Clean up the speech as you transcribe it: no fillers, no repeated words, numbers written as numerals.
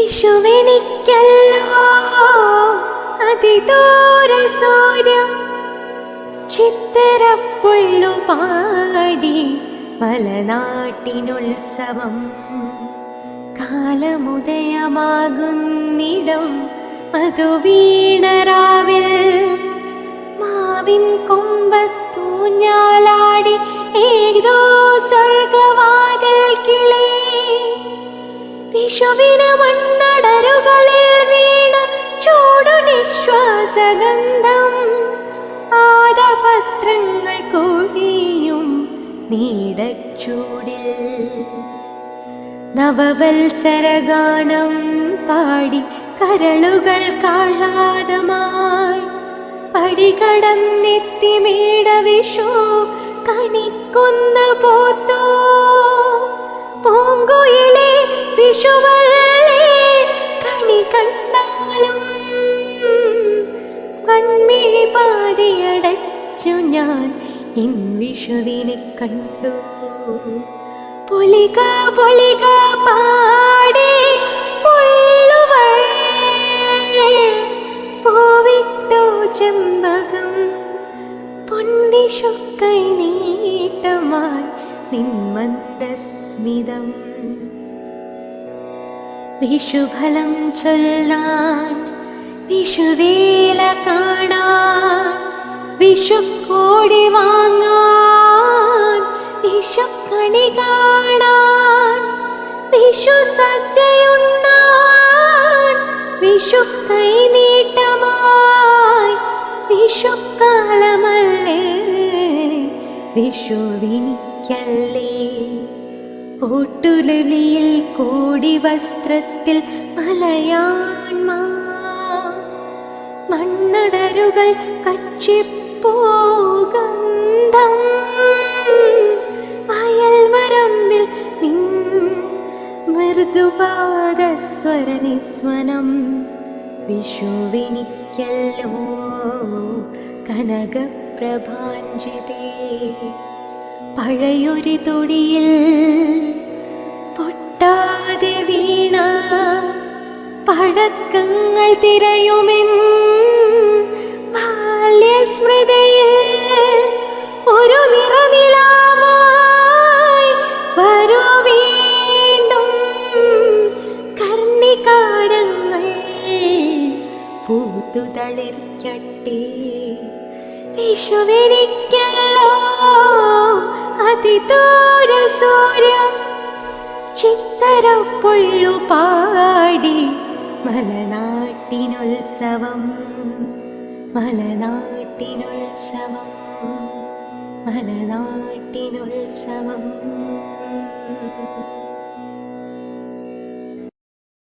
വിഷുവെനിക്കല്ലോ അതിദൂര സൂര്യം ചിത്തരപ്പുള്ളു പാടി മലനാട്ടിനുത്സവം. കാലമുദയമാകുന്നിടം മധുവീണരാവിൽ മാവിൻ കൊമ്പത്തൂഞ്ഞാലാടി ഏതോ സ്വർഗവാതിൽ കിളി. വിഷുവിന് മണ്ണടരുകളിൽ വീണ ചൂടു നിശ്വാസഗന്ധം ആദപത്രങ്ങൾ കൊഴിയും നീടച്ചൂടിൽ. നവവത്സരഗാനം പാടി കരളുകൾ കാഴാതമായി പടികടന്നെത്തി മേടവിഷു കണിക്കുന്ന പോത്തോ. പൂങ്കുയിലെ വിഷുവല്ലേ കണി കണ്ടാലും കൺമിഴി പാതിയടച്ചു ഞാൻ ഇൻ വിഷുവിനെ കണ്ടു. പൊലിക പൊലിക പാടി പൊള്ളുവൾ പൂവിട്ടു ചെമ്പകം പൊൻവിഷു കൈ നീട്ടമായി നിന്മന്ദസ്മിതം. വിഷുഫലം ചൊല്ലാൻ വിഷുവേല കാണാൻ വിഷുക്കോടി വാങ്ങാൻ വിഷുക്കണി കാണാൻ വിഷു സദ്യയുണ്ണാൻ വിഷു കൈനീട്ടമായി വിഷുക്കാലമല്ലേ വിഷുവിനിക്കല്ലേ. ഓട്ടുലളിയിൽ കോടി വസ്ത്രത്തിൽ മലയാൺമാ മണ്ണടരുകൾ കച്ചിപ്പോഗന്ധം വയൽവരമ്പിൽ നിൻ മൃദുപാദസ്വരനിസ്വനം. വിഷുവിനിക്കല്ലോ കനകപ്രഭാഞ്ജിതേ. പഴയൊരു തൊടിയിൽ പൊട്ടാതെ വീണ പടക്കങ്ങൾ തിരയുമെൻ ബാല്യസ്മൃതിയിൽ ഒരു നിറനിലാവായി വരൂ വീണ്ടും കർണികാരങ്ങൾ പൂത്തു തളിർക്കട്ടെ. വിഷുവിനിക്കല്ലോ അതിദൂര സൂര്യം ചിത്തരപ്പുള്ളു പാടി മലനാട്ടിനുത്സവം. മലനാട്ടിനുത്സവം മലനാട്ടിനുത്സവം.